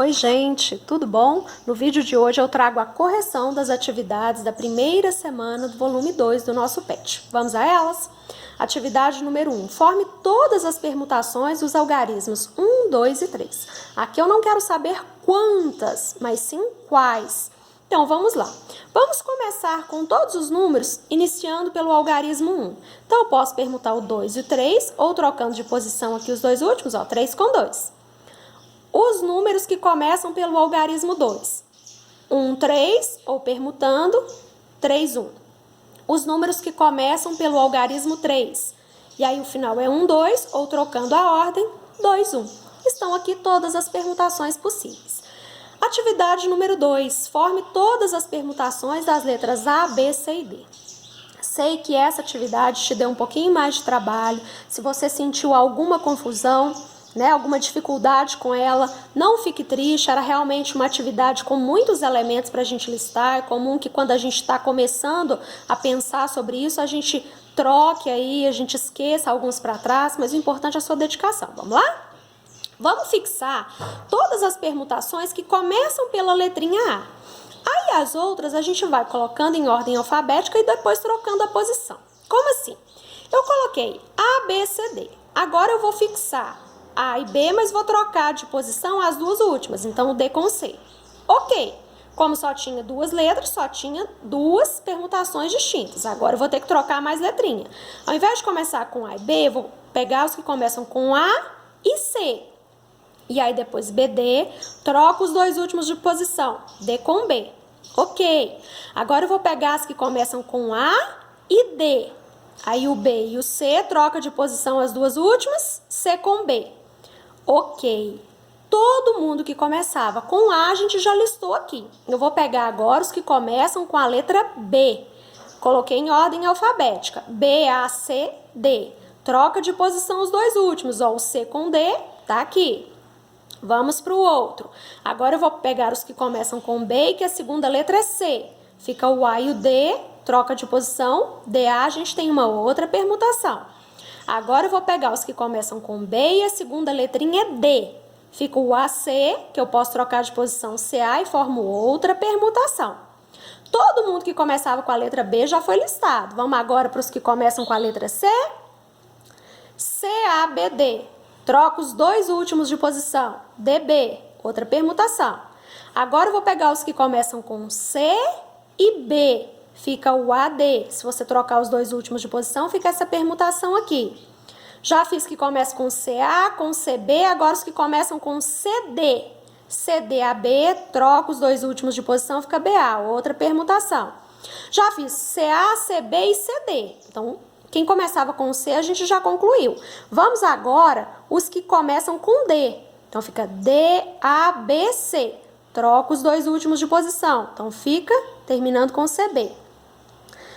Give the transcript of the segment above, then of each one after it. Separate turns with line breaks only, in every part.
Oi, gente, tudo bom? No vídeo de hoje eu trago a correção das atividades da primeira semana do volume 2 do nosso PET. Vamos a elas? Atividade número 1. Forme todas as permutações dos algarismos 1, 2 e 3. Aqui eu não quero saber quantas, mas sim quais. Então, vamos lá. Vamos começar com todos os números, iniciando pelo algarismo 1. Então, eu posso permutar o 2 e o 3, ou trocando de posição aqui os dois últimos, 3 com 2. Os números que começam pelo algarismo 2. 1, 3, ou permutando, 3, 1. Os números que começam pelo algarismo 3. E aí o final é 1, 2, ou trocando a ordem, 2, 1. Estão aqui todas as permutações possíveis. Atividade número 2. Forme todas as permutações das letras A, B, C e D. Sei que essa atividade te deu um pouquinho mais de trabalho. Se você sentiu alguma confusão, alguma dificuldade com ela, não fique triste, era realmente uma atividade com muitos elementos para a gente listar. É comum que quando a gente está começando a pensar sobre isso, a gente troque aí, a gente esqueça alguns para trás, mas o importante é a sua dedicação. Vamos lá? Vamos fixar todas as permutações que começam pela letrinha A. Aí as outras a gente vai colocando em ordem alfabética e depois trocando a posição. Como assim? Eu coloquei A, B, C, D. Agora eu vou fixar A e B, mas vou trocar de posição as duas últimas, então o D com C. Ok, como só tinha duas letras, só tinha duas permutações distintas. Agora eu vou ter que trocar mais letrinha. Ao invés de começar com A e B, eu vou pegar os que começam com A e C. E aí depois BD, troco os dois últimos de posição, D com B. Ok, agora eu vou pegar as que começam com A e D. Aí o B e o C, troca de posição as duas últimas, C com B. Ok, todo mundo que começava com A, a gente já listou aqui. Eu vou pegar agora os que começam com a letra B. Coloquei em ordem alfabética, B, A, C, D. Troca de posição os dois últimos, o C com D, tá aqui. Vamos para o outro. Agora eu vou pegar os que começam com B e que a segunda letra é C. Fica o A e o D, troca de posição, DA, a gente tem uma outra permutação. Agora eu vou pegar os que começam com B e a segunda letrinha é D. Fica o AC, que eu posso trocar de posição CA e formo outra permutação. Todo mundo que começava com a letra B já foi listado. Vamos agora para os que começam com a letra C. CABD. Troco os dois últimos de posição. DB, outra permutação. Agora eu vou pegar os que começam com C e B. Fica o AD. Se você trocar os dois últimos de posição, fica essa permutação aqui. Já fiz que começa com CA, com CB, agora os que começam com CD. CDAB, troco os dois últimos de posição, fica BA, outra permutação. Já fiz CA, CB e CD. Então, quem começava com C, a gente já concluiu. Vamos agora os que começam com D. Então, fica DABC. Troco os dois últimos de posição. Então, fica terminando com CB.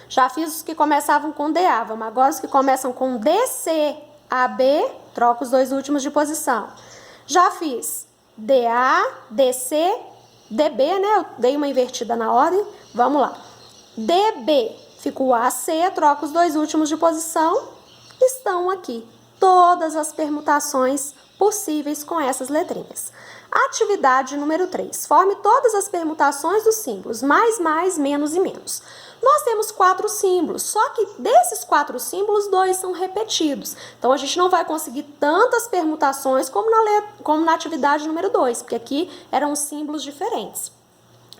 Já fiz os que começavam com DA. Vamos agora os que começam com DC, AB, troco os dois últimos de posição. Já fiz DA, DC, DB, Eu dei uma invertida na ordem. Vamos lá. DB, fica o AC, troco os dois últimos de posição. Estão aqui todas as permutações possíveis com essas letrinhas. Atividade número 3. Forme todas as permutações dos símbolos mais, menos e menos. Nós temos 4 símbolos, só que desses 4 símbolos, 2 são repetidos. Então, a gente não vai conseguir tantas permutações como na atividade número 2, porque aqui eram símbolos diferentes.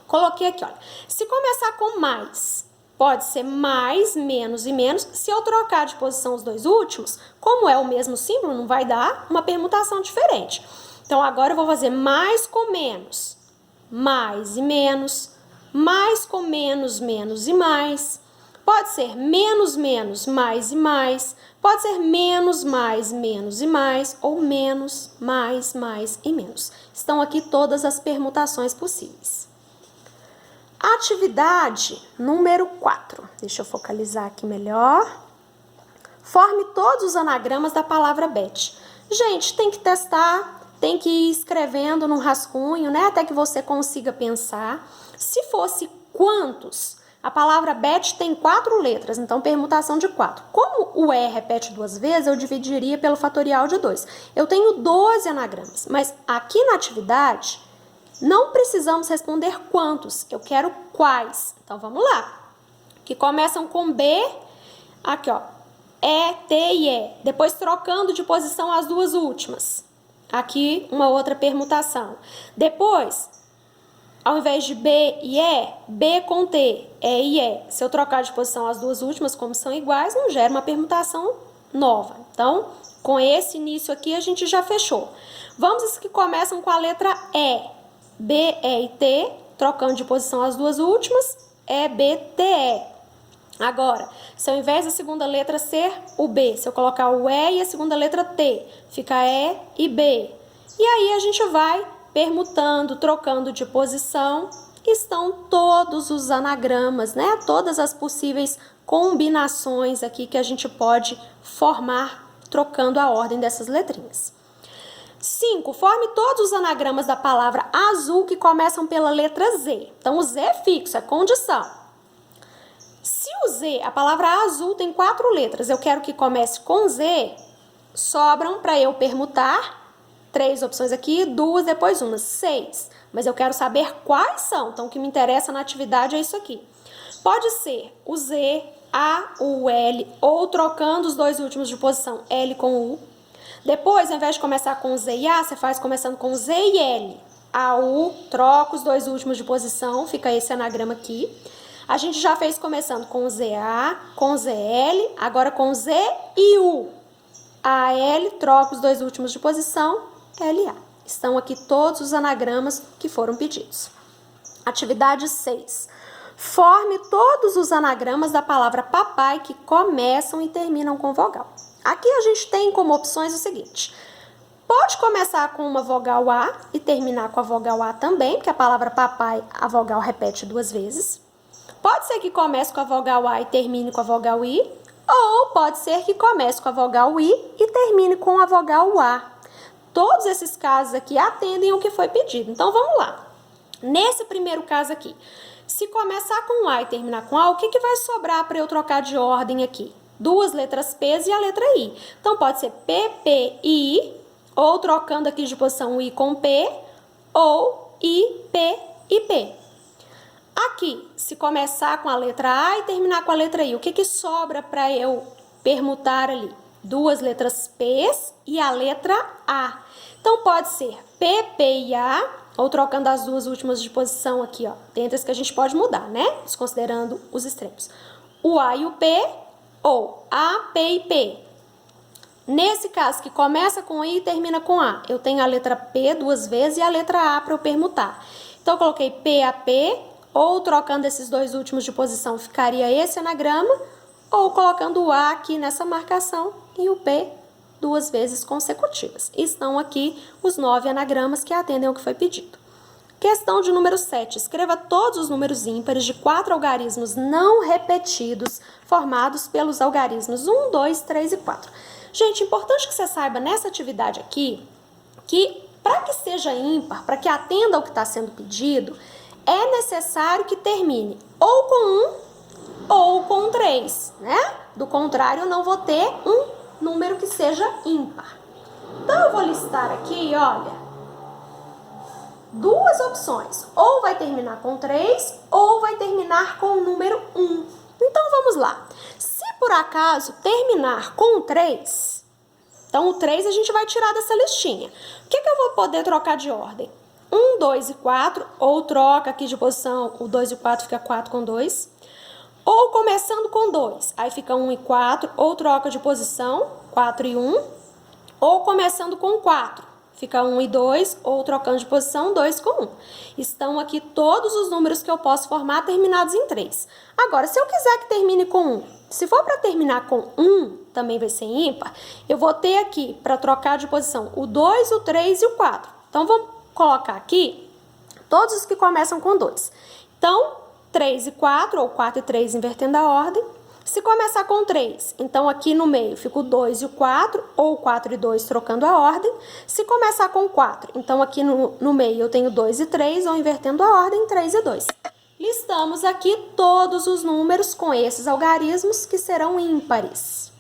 Coloquei aqui, olha, se começar com mais, pode ser mais, menos e menos. Se eu trocar de posição os dois últimos, como é o mesmo símbolo, não vai dar uma permutação diferente. Então, agora eu vou fazer mais com menos, mais e menos, mais com menos, menos e mais. Pode ser menos, mais e mais. Pode ser menos e mais, ou menos, mais e menos. Estão aqui todas as permutações possíveis. Atividade número 4. Deixa eu focalizar aqui melhor. Forme todos os anagramas da palavra Beth. Gente, tem que testar, tem que ir escrevendo num rascunho, até que você consiga pensar. Se fosse quantos, a palavra Beth tem 4 letras, então permutação de 4. Como o E repete 2 vezes, eu dividiria pelo fatorial de 2. Eu tenho 12 anagramas, mas aqui na atividade Não precisamos responder quantos, eu quero quais. Então, vamos lá. Que começam com B, aqui, ó, E, T e E. Depois, trocando de posição as duas últimas. Aqui, uma outra permutação. Depois, ao invés de B e E, B com T, E e E. Se eu trocar de posição as duas últimas, como são iguais, não gera uma permutação nova. Então, com esse início aqui, a gente já fechou. Vamos às que começam com a letra E. B, E e T, trocando de posição as duas últimas, E, B, T, E. Agora, se ao invés da segunda letra ser o B, se eu colocar o E e a segunda letra T, fica E e B. E aí a gente vai permutando, trocando de posição. Estão todos os anagramas, né? Todas as possíveis combinações aqui que a gente pode formar trocando a ordem dessas letrinhas. 5. Forme todos os anagramas da palavra azul que começam pela letra Z. Então, o Z é fixo, é condição. Se o Z, a palavra azul tem 4 letras, eu quero que comece com Z, sobram para eu permutar 3 opções aqui, 2, depois uma, 6. Mas eu quero saber quais são, então o que me interessa na atividade é isso aqui. Pode ser o Z, A, U, L, ou trocando os dois últimos de posição, L com U. Depois, ao invés de começar com Z e A, você faz começando com Z e L. A, U, troca os dois últimos de posição, fica esse anagrama aqui. A gente já fez começando com ZA, com ZL, agora com Z e U. AL, troca os dois últimos de posição, LA. Estão aqui todos os anagramas que foram pedidos. Atividade 6. Forme todos os anagramas da palavra papai que começam e terminam com vogal. Aqui a gente tem como opções o seguinte. Pode começar com uma vogal A e terminar com a vogal A também, porque a palavra papai, a vogal repete 2 vezes. Pode ser que comece com a vogal A e termine com a vogal I, ou pode ser que comece com a vogal I e termine com a vogal A. Todos esses casos aqui atendem ao que foi pedido. Então, vamos lá. Nesse primeiro caso aqui, se começar com A e terminar com A, o que vai sobrar para eu trocar de ordem aqui? 2 letras P e a letra I. Então, pode ser P, P e I, ou trocando aqui de posição I com P, ou I, P e P. Aqui, se começar com a letra A e terminar com a letra I, o que sobra para eu permutar ali? 2 letras P e a letra A. Então, pode ser P, P e A, ou trocando as duas últimas de posição aqui, ó. Dentre as que a gente pode mudar, né? Desconsiderando os extremos. O A e o P, ou A, P e P. Nesse caso, que começa com I e termina com A, eu tenho a letra P 2 vezes e a letra A para eu permutar. Então, eu coloquei P, A, P, ou trocando esses dois últimos de posição, ficaria esse anagrama, ou colocando o A aqui nessa marcação e o P 2 vezes consecutivas. Estão aqui os 9 anagramas que atendem ao que foi pedido. Questão de número 7. Escreva todos os números ímpares de 4 algarismos não repetidos, formados pelos algarismos 1, 2, 3 e 4. Gente, importante que você saiba nessa atividade aqui, que para que seja ímpar, para que atenda ao que está sendo pedido, é necessário que termine ou com 1 ou com 3, né? Do contrário, eu não vou ter um número que seja ímpar. Então, eu vou listar aqui, olha, 2 opções. Ou vai terminar com 3, ou vai terminar com o número 1. Então, vamos lá. Se por acaso terminar com 3, então o 3 a gente vai tirar dessa listinha. O que eu vou poder trocar de ordem? 1, 2 e 4, ou troca aqui de posição, o 2 e o 4 fica 4 com 2. Ou começando com 2, aí fica 1 e 4, ou troca de posição, 4 e 1. Ou começando com 4, fica 1 e 2, ou trocando de posição, 2 com 1. Estão aqui todos os números que eu posso formar terminados em 3. Agora, se eu quiser que termine com 1, se for para terminar com 1, também vai ser ímpar, eu vou ter aqui, para trocar de posição, o 2, o 3 e o 4. Então, vamos colocar aqui todos os que começam com 2. Então, 3 e 4, ou 4 e 3 invertendo a ordem. Se começar com 3, então aqui no meio fica o 2 e o 4, ou 4 e 2 trocando a ordem. Se começar com 4, então aqui no meio eu tenho 2 e 3, ou invertendo a ordem, 3 e 2. Listamos aqui todos os números com esses algarismos que serão ímpares.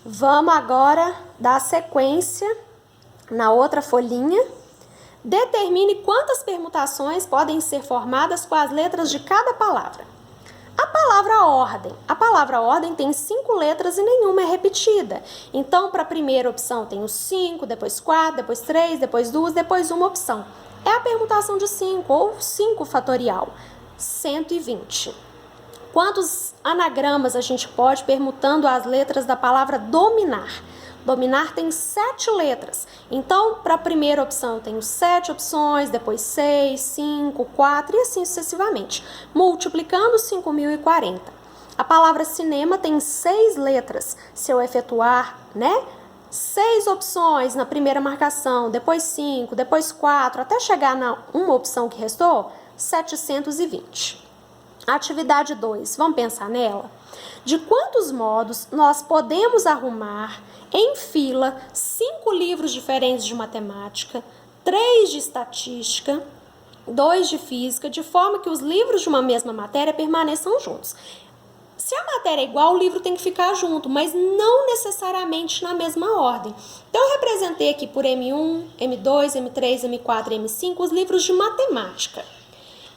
Vamos agora dar sequência na outra folhinha. Determine quantas permutações podem ser formadas com as letras de cada palavra. A palavra ordem. A palavra ordem tem 5 letras e nenhuma é repetida. Então, para a primeira opção, tem o 5, depois 4, depois 3, depois 2, depois uma opção. É a permutação de 5, ou 5 fatorial, 120. Quantos anagramas a gente pode permutando as letras da palavra dominar? Dominar tem 7 letras. Então, para a primeira opção, eu tenho 7 opções, depois 6, 5, 4 e assim sucessivamente. Multiplicando, 5.040. A palavra cinema tem 6 letras. Se eu efetuar, 6 opções na primeira marcação, depois 5, depois 4, até chegar na uma opção que restou, 720. Atividade 2, vamos pensar nela? De quantos modos nós podemos arrumar em fila 5 livros diferentes de matemática, 3 de estatística, 2 de física, de forma que os livros de uma mesma matéria permaneçam juntos. Se a matéria é igual, o livro tem que ficar junto, mas não necessariamente na mesma ordem. Então, eu representei aqui por M1, M2, M3, M4 e M5 os livros de matemática.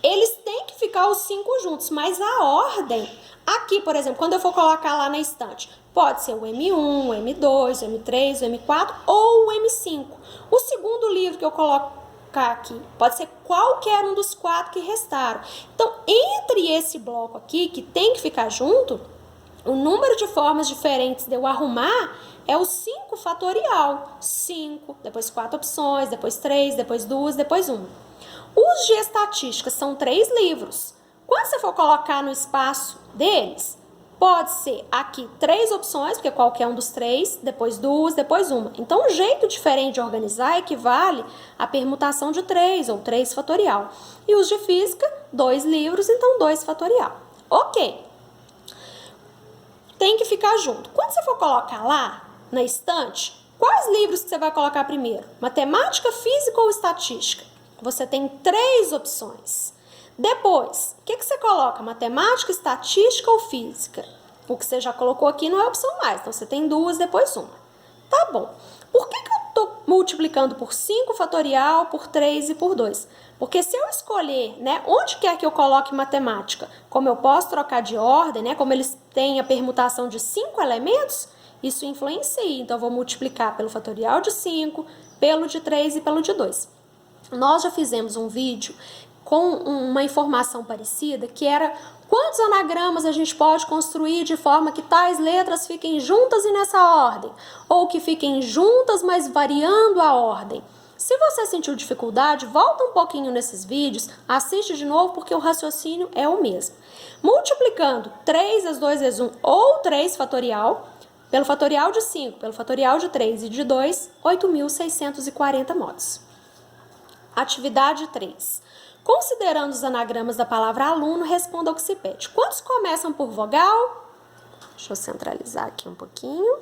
Eles têm que ficar os 5 juntos, mas a ordem, aqui, por exemplo, quando eu for colocar lá na estante, pode ser o M1, o M2, o M3, o M4 ou o M5. O segundo livro que eu colocar aqui pode ser qualquer um dos 4 que restaram. Então, entre esse bloco aqui, que tem que ficar junto, o número de formas diferentes de eu arrumar é o 5 fatorial. 5, depois 4 opções, depois 3, depois 2, depois 1. Os de estatística são 3 livros. Quando você for colocar no espaço deles, pode ser aqui 3 opções, porque qualquer um dos 3, depois 2, depois 1. Então, um jeito diferente de organizar equivale à permutação de 3, ou 3 fatorial. E os de física, 2 livros, então 2 fatorial. Ok. Tem que ficar junto. Quando você for colocar lá, na estante, quais livros que você vai colocar primeiro? Matemática, física ou estatística? Você tem 3 opções. Depois, o que você coloca? Matemática, estatística ou física? O que você já colocou aqui não é opção mais. Então, você tem 2, depois 1. Tá bom. Por que eu estou multiplicando por 5 fatorial, por 3 e por 2? Porque se eu escolher, onde quer que eu coloque matemática, como eu posso trocar de ordem, como eles têm a permutação de 5 elementos, isso influencia. Então, eu vou multiplicar pelo fatorial de 5, pelo de 3 e pelo de 2. Nós já fizemos um vídeo com uma informação parecida, que era quantos anagramas a gente pode construir de forma que tais letras fiquem juntas e nessa ordem, ou que fiquem juntas, mas variando a ordem. Se você sentiu dificuldade, volta um pouquinho nesses vídeos, assiste de novo, porque o raciocínio é o mesmo. Multiplicando 3 vezes 2 vezes 1 ou 3 fatorial, pelo fatorial de 5, pelo fatorial de 3 e de 2, 8.640 modos. Atividade 3. Considerando os anagramas da palavra aluno, responda ao que se pede. Quantos começam por vogal? Deixa eu centralizar aqui um pouquinho.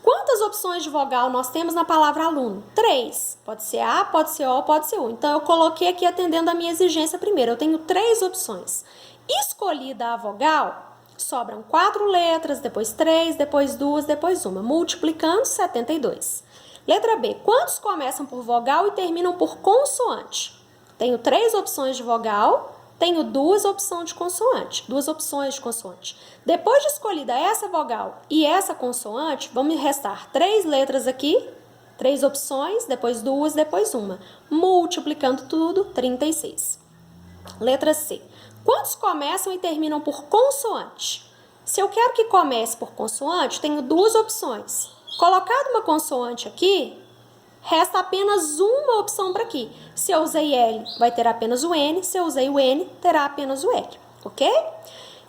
Quantas opções de vogal nós temos na palavra aluno? 3. Pode ser A, pode ser O, pode ser U. Então, eu coloquei aqui atendendo a minha exigência primeiro. Eu tenho 3 opções. Escolhida a vogal, sobram 4 letras, depois 3, depois 2, depois 1. Multiplicando, 72. Letra B. Quantos começam por vogal e terminam por consoante? Tenho 3 opções de vogal, tenho 2 opções de consoante. Depois de escolhida essa vogal e essa consoante, vão me restar 3 letras aqui, 3 opções, depois 2, depois 1. Multiplicando tudo, 36. Letra C. Quantos começam e terminam por consoante? Se eu quero que comece por consoante, tenho 2 opções. Colocado uma consoante aqui, resta apenas uma opção para aqui. Se eu usei L, vai ter apenas o N. Se eu usei o N, terá apenas o L. Ok?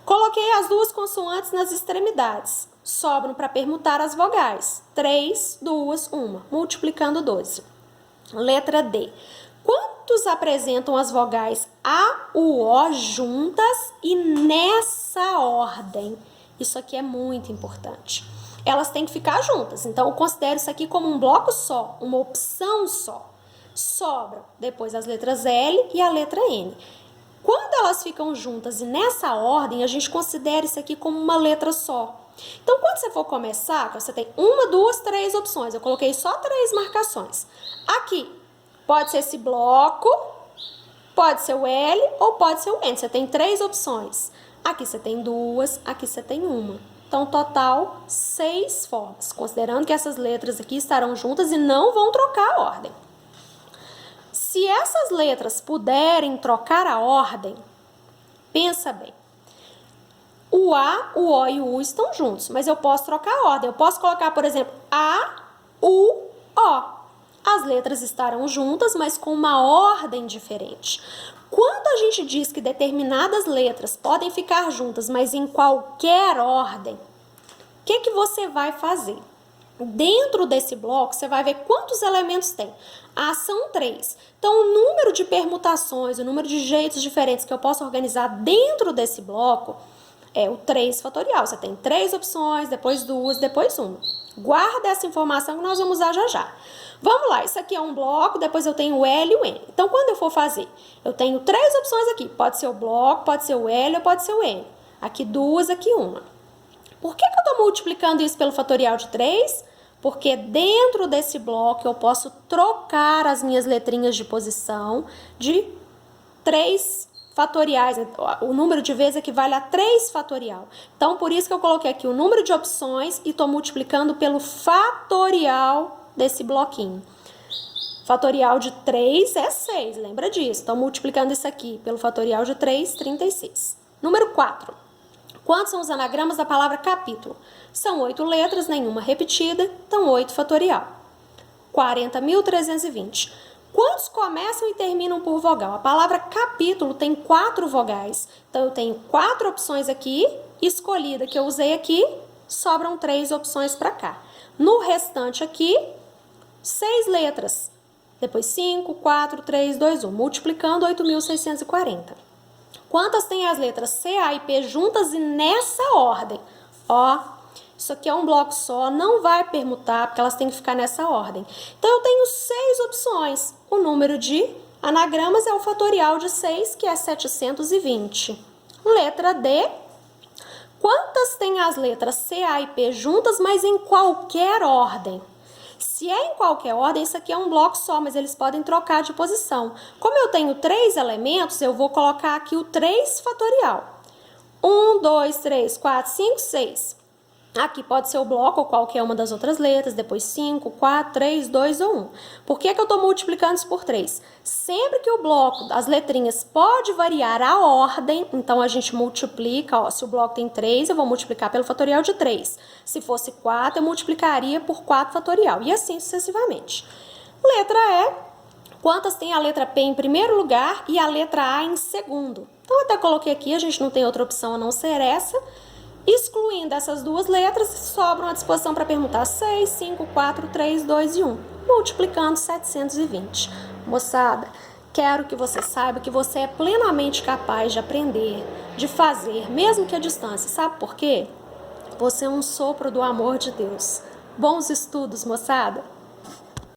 Coloquei as 2 consoantes nas extremidades. Sobram para permutar as vogais. 3, 2, 1. Multiplicando 12. Letra D. Quantos apresentam as vogais A, U, O juntas e nessa ordem? Isso aqui é muito importante. Elas têm que ficar juntas. Então, eu considero isso aqui como um bloco só, uma opção só. Sobram depois as letras L e a letra N. Quando elas ficam juntas e nessa ordem, a gente considera isso aqui como uma letra só. Então, quando você for começar, você tem 1, 2, 3 opções. Eu coloquei só 3 marcações. Aqui, Pode ser esse bloco, pode ser o L ou pode ser o N. Você tem 3 opções. Aqui você tem 2, aqui você tem 1. Então, total, 6 formas, considerando que essas letras aqui estarão juntas e não vão trocar a ordem. Se essas letras puderem trocar a ordem, pensa bem. O A, o O e o U estão juntos, mas eu posso trocar a ordem. Eu posso colocar, por exemplo, A, U, O. As letras estarão juntas, mas com uma ordem diferente. Quando a gente diz que determinadas letras podem ficar juntas, mas em qualquer ordem, o que você vai fazer? Dentro desse bloco, você vai ver quantos elementos tem. São 3. Então, o número de permutações, o número de jeitos diferentes que eu posso organizar dentro desse bloco é o 3 fatorial. Você tem 3 opções, depois 2, depois 1. Guarda essa informação que nós vamos usar já já. Vamos lá, isso aqui é um bloco, depois eu tenho o L e o N. Então, quando eu for fazer, eu tenho 3 opções aqui. Pode ser o bloco, pode ser o L ou pode ser o N. Aqui 2, aqui 1. Por que eu estou multiplicando isso pelo fatorial de 3? Porque dentro desse bloco eu posso trocar as minhas letrinhas de posição de 3 fatoriais. O número de vezes equivale a 3 fatorial. Então, por isso que eu coloquei aqui o número de opções e estou multiplicando pelo fatorial desse bloquinho. Fatorial de 3 é 6, lembra disso. Então, multiplicando isso aqui pelo fatorial de 3, 36. Número 4. Quantos são os anagramas da palavra capítulo? São 8 letras, nenhuma repetida, então 8 fatorial. 40.320. Quantos começam e terminam por vogal? A palavra capítulo tem 4 vogais. Então, eu tenho 4 opções aqui, escolhida que eu usei aqui, sobram 3 opções para cá. No restante aqui, 6 letras. Depois 5, 4, 3, 2, 1. Multiplicando, 8.640. Quantas tem as letras C, A e P juntas e nessa ordem? Ó, isso aqui é um bloco só, não vai permutar, porque elas têm que ficar nessa ordem. Então, eu tenho 6 opções. O número de anagramas é o fatorial de 6, que é 720. Letra D. Quantas tem as letras C, A e P juntas, mas em qualquer ordem? Se é em qualquer ordem, isso aqui é um bloco só, mas eles podem trocar de posição. Como eu tenho 3 elementos, eu vou colocar aqui o 3 fatorial. 1, 2, 3, 4, 5, 6. Aqui pode ser o bloco ou qualquer uma das outras letras, depois 5, 4, 3, 2 ou 1. Por que eu estou multiplicando isso por 3? Sempre que o bloco das letrinhas pode variar a ordem, então a gente multiplica, ó, se o bloco tem 3, eu vou multiplicar pelo fatorial de 3. Se fosse 4, eu multiplicaria por 4 fatorial, e assim sucessivamente. Letra E, quantas tem a letra P em primeiro lugar e a letra A em segundo? Então, eu até coloquei aqui, a gente não tem outra opção a não ser essa. Excluindo essas duas letras, sobram à disposição para permutar 6, 5, 4, 3, 2 e 1. Multiplicando 720. Moçada, quero que você saiba que você é plenamente capaz de aprender, de fazer, mesmo que à distância. Sabe por quê? Você é um sopro do amor de Deus. Bons estudos, moçada!